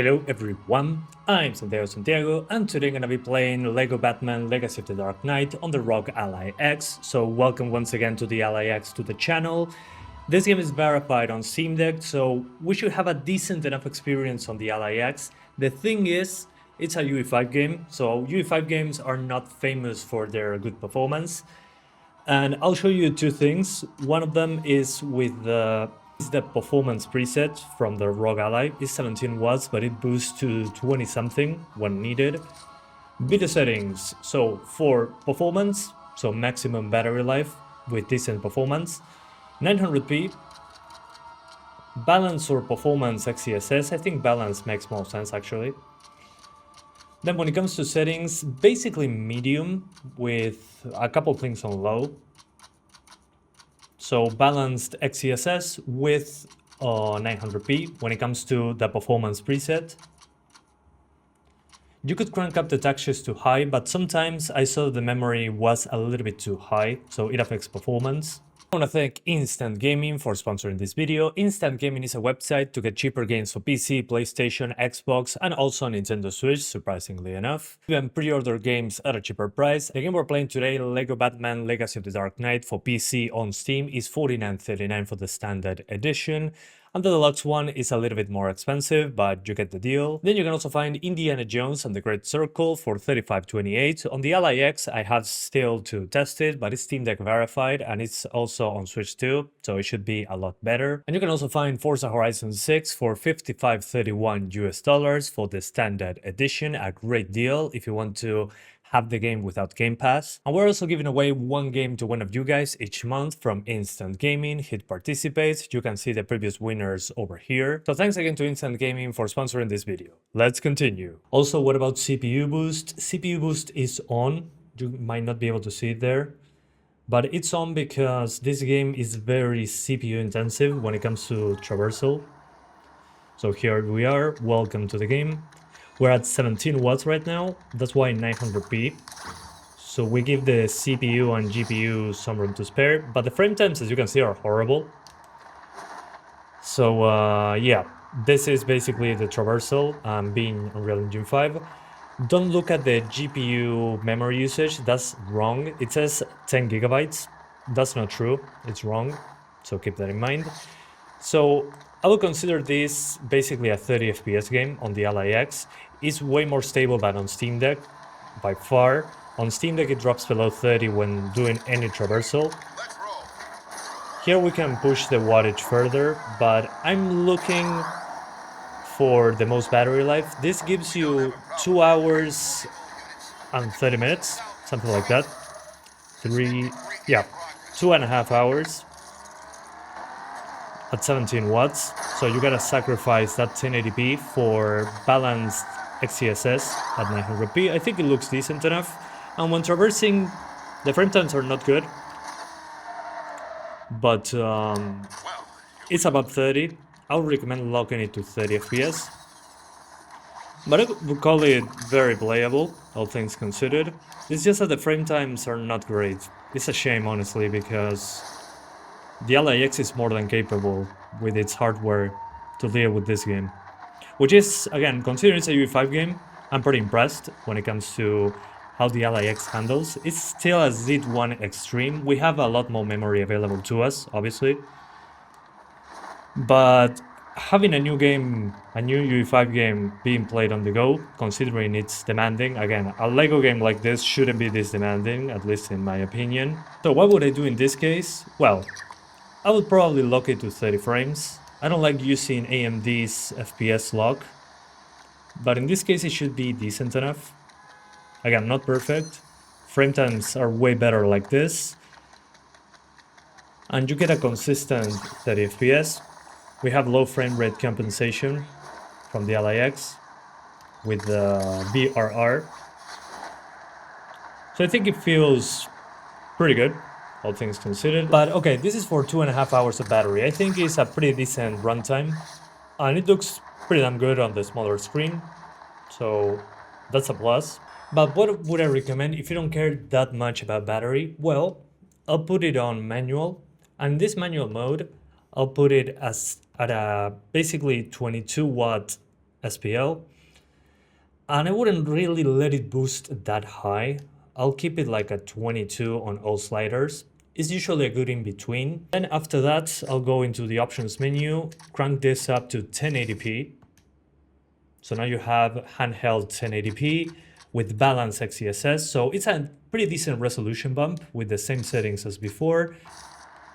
Hello everyone, I'm Santiago and today I'm gonna be playing LEGO Batman Legacy of the Dark Knight on the ROG Ally X. So welcome once again to the Ally X to the channel. This game is verified on Steam Deck, so we should have a decent enough experience on the Ally X. The thing is, it's a UE5 game, so UE5 games are not famous for their good performance. And I'll show you two things. One of them is with the performance preset from the ROG Ally. It's 17 watts, but it boosts to 20 something when needed. Video settings. So for performance, so maximum battery life with decent performance, 900p. Balance or performance XeSS. I think balance makes more sense actually. Then when it comes to settings, basically medium with a couple things on low. So balanced XeSS with 900p when it comes to the performance preset. You could crank up the textures to high, but sometimes I saw the memory was a little bit too high, so it affects performance. I want to thank Instant Gaming for sponsoring this video. Instant Gaming is a website to get cheaper games for PC, PlayStation, Xbox, and also Nintendo Switch, surprisingly enough. You can pre-order games at a cheaper price. The game we're playing today, LEGO Batman Legacy of the Dark Knight for PC on Steam, is $49.39 for the standard edition. And the deluxe one is a little bit more expensive, but you get the deal. Then you can also find Indiana Jones and the Great Circle for $35.28. On the Ally X, I have still to test it, but it's Steam Deck verified and it's also on Switch too, so it should be a lot better. And you can also find Forza Horizon 6 for $55.31 US for the standard edition, a great deal if you want to have the game without Game Pass. And we're also giving away one game to one of you guys each month from Instant Gaming. Hit participate. You can see the previous winners over here. So thanks again to Instant Gaming for sponsoring this video. Let's continue. Also, what about CPU boost? CPU boost is on. You might not be able to see it there, but it's on because this game is very CPU intensive when it comes to traversal. So here we are. Welcome to the game. We're at 17 watts right now, that's why 900p. So we give the CPU and GPU some room to spare, but the frame times, as you can see, are horrible. So yeah, this is basically the traversal being Unreal Engine 5. Don't look at the GPU memory usage, that's wrong. It says 10 gigabytes, that's not true, it's wrong, so keep that in mind. So I would consider this basically a 30 FPS game on the Ally X. It's way more stable than on Steam Deck, by far. On Steam Deck it drops below 30 when doing any traversal. Here we can push the wattage further, but I'm looking for the most battery life. This gives you 2 hours and 30 minutes, something like that. 2.5 hours. At 17 watts, so you gotta sacrifice that 1080p for balanced XeSS at 900p. I think it looks decent enough, and when traversing, the frame times are not good, but it's about 30. I would recommend locking it to 30 FPS, but I would call it very playable, all things considered. It's just that the frame times are not great. It's a shame, honestly, because the Ally X is more than capable with its hardware to deal with this game. Which is, again, considering it's a UE5 game, I'm pretty impressed when it comes to how the Ally X handles. It's still a Z1 Extreme. We have a lot more memory available to us, obviously. But having a new game, a new UE5 game being played on the go, considering it's demanding, again, a LEGO game like this shouldn't be this demanding, at least in my opinion. So what would I do in this case? Well, I would probably lock it to 30 frames. I don't like using AMD's FPS lock, but in this case it should be decent enough. Again, not perfect. Frame times are way better like this. And you get a consistent 30 FPS. We have low frame rate compensation from the Ally X with the VRR. So I think it feels pretty good, all things considered. But okay, this is for 2.5 hours of battery. I think it's a pretty decent runtime, and it looks pretty damn good on the smaller screen, so that's a plus. But what would I recommend if you don't care that much about battery? Well, I'll put it on manual, and in this manual mode, I'll put it as at a basically 22 watt SPL. And I wouldn't really let it boost that high. I'll keep it like at 22 on all sliders. It's usually a good in between. Then after that, I'll go into the options menu, crank this up to 1080p. So now you have handheld 1080p with balanced XeSS. So it's a pretty decent resolution bump with the same settings as before.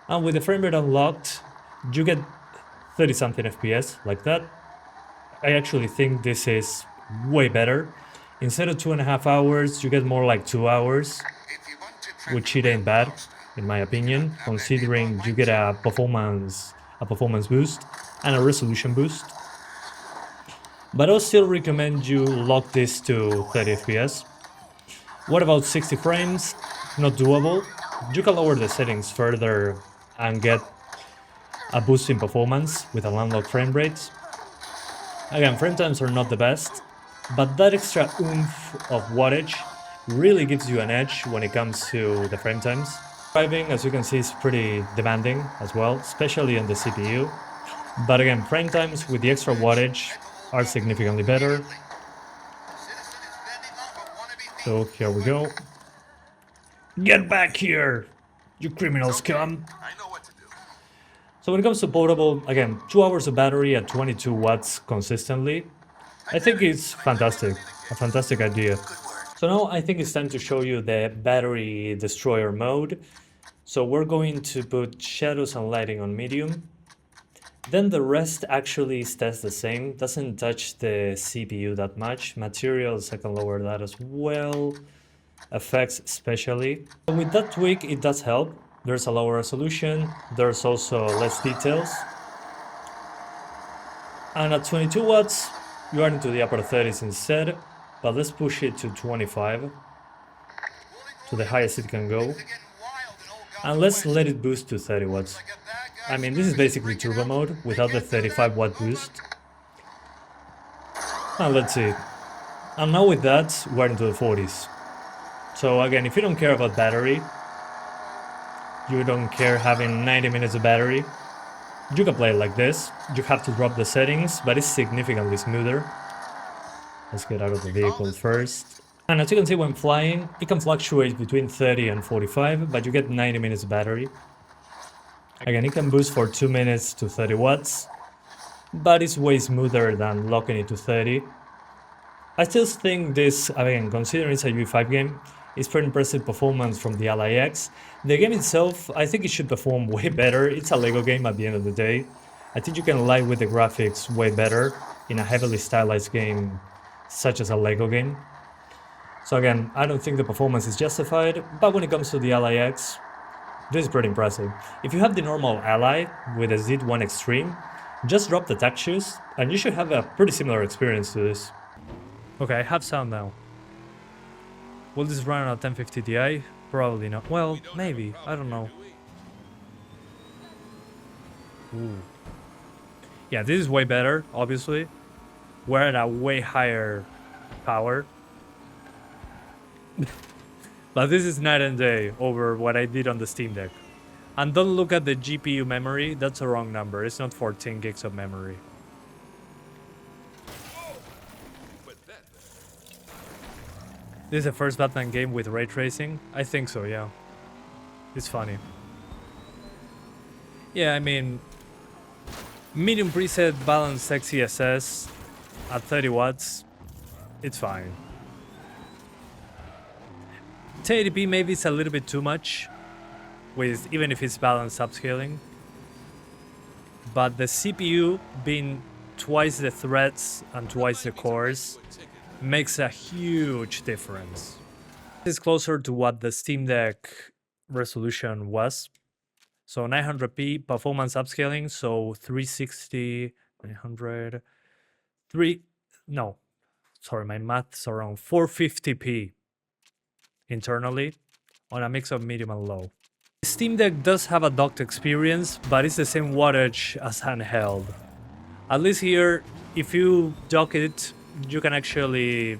And with the frame rate unlocked, you get 30 something FPS like that. I actually think this is way better. Instead of 2.5 hours, you get more like 2 hours, which it ain't bad, in my opinion, considering you get a performance boost and a resolution boost. But I'll still recommend you lock this to 30 FPS. What about 60 frames? Not doable. You can lower the settings further and get a boost in performance with an unlocked frame rates. Again, frame times are not the best, but that extra oomph of wattage really gives you an edge when it comes to the frame times. Driving, as you can see, is pretty demanding as well, especially on the CPU. But again, frame times with the extra wattage are significantly better. So here we go. Get back here, you criminal scum! So when it comes to portable, again, 2 hours of battery at 22 watts consistently, I think it's fantastic, a fantastic idea. So now I think it's time to show you the battery destroyer mode. So we're going to put shadows and lighting on medium. Then the rest actually stays the same, doesn't touch the CPU that much. Materials, I can lower that as well. Effects especially. With that tweak, it does help. There's a lower resolution, there's also less details. And at 22 watts, you are into the upper 30s instead, but let's push it to 25, to the highest it can go. And let's let it boost to 30 watts. I mean, this is basically turbo mode without the 35 watt boost. And let's see. And now with that, we're into the 40s. So again, if you don't care about battery, you don't care having 90 minutes of battery, you can play it like this. You have to drop the settings, but it's significantly smoother. Let's get out of the vehicle first. And as you can see when flying, it can fluctuate between 30 and 45, but you get 90 minutes of battery. Again, it can boost for 2 minutes to 30 watts, but it's way smoother than locking it to 30. I still think this, again, considering it's a UE5 game, it's pretty impressive performance from the LIX. The game itself, I think it should perform way better. It's a Lego game at the end of the day. I think you can lie with the graphics way better in a heavily stylized game such as a Lego game. So again, I don't think the performance is justified, but when it comes to the LIX, this is pretty impressive. If you have the normal Ally with a Z1 Extreme, just drop the tech shoes and you should have a pretty similar experience to this. Okay, I have sound now. Will this run on a 1050 Ti? Probably not. Well, maybe. I don't know. Ooh. Yeah, this is way better, obviously. We're at a way higher power. But this is night and day over what I did on the Steam Deck. And don't look at the GPU memory, that's a wrong number. It's not 14 gigs of memory. This is the first Batman game with ray tracing? I think so, yeah. It's funny. Yeah, I mean, medium preset balanced XeSS at 30 watts, it's fine. 1080p maybe it's a little bit too much, with even if it's balanced upscaling. But the CPU being twice the threads and twice the cores makes a huge difference. It's closer to what the Steam Deck resolution was. So 900p performance upscaling, so 360, 900, my math's around 450p internally on a mix of medium and low. The Steam Deck does have a docked experience, but it's the same wattage as handheld. At least here, if you dock it, you can actually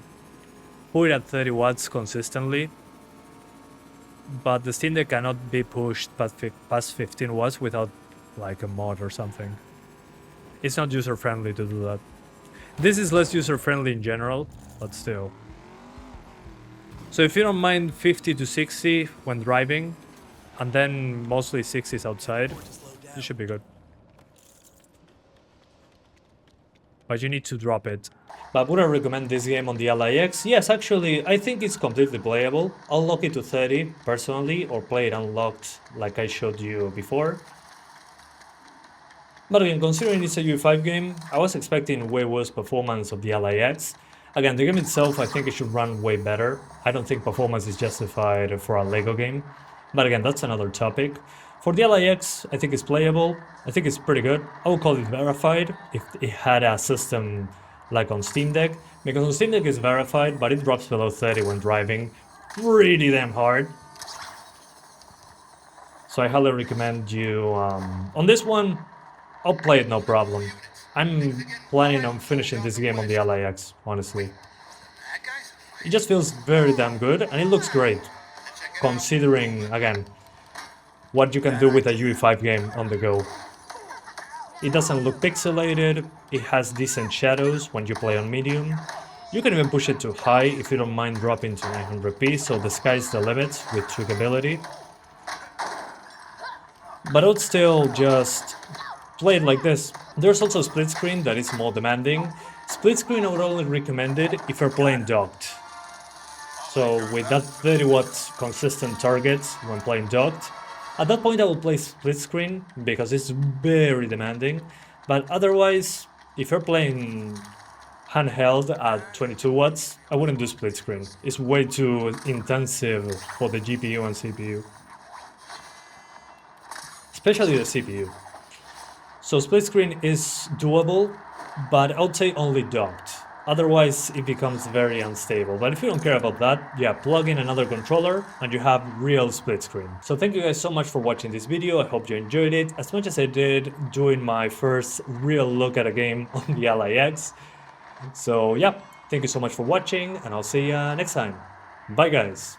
put it at 30 watts consistently. But the Steam Deck cannot be pushed past 15 watts without like a mod or something. It's not user friendly to do that. This is less user-friendly in general, but still. So if you don't mind 50 to 60 when driving, and then mostly 60s outside, you should be good. But you need to drop it. But would I recommend this game on the LIX? Yes, actually, I think it's completely playable. I'll lock it to 30 personally, or play it unlocked like I showed you before. But again, considering it's a UE5 game, I was expecting way worse performance of the LIX. Again, the game itself, I think it should run way better. I don't think performance is justified for a LEGO game. But again, that's another topic. For the LIX, I think it's playable. I think it's pretty good. I would call it verified if it had a system like on Steam Deck. Because on Steam Deck it's verified, but it drops below 30 when driving. Pretty damn hard. So I highly recommend you... on this one, I'll play it no problem. I'm planning on finishing this game on the LIX, honestly. It just feels very damn good, and it looks great. Considering, again, what you can do with a UE5 game on the go. It doesn't look pixelated, it has decent shadows when you play on medium. You can even push it to high if you don't mind dropping to 900p, so the sky's the limit with tweakability. But I would still just play it like this. There's also split screen that is more demanding. Split screen I would only recommend it if you're playing docked. So with that 30 watt consistent targets when playing docked, at that point I will play split screen because it's very demanding. But otherwise, if you're playing handheld at 22 watts, I wouldn't do split screen. It's way too intensive for the GPU and CPU. Especially the CPU. So split screen is doable, but I would say only docked. Otherwise, it becomes very unstable. But if you don't care about that, yeah, plug in another controller and you have real split screen. So thank you guys so much for watching this video. I hope you enjoyed it as much as I did doing my first real look at a game on the LIX. So yeah, thank you so much for watching, and I'll see you next time. Bye guys.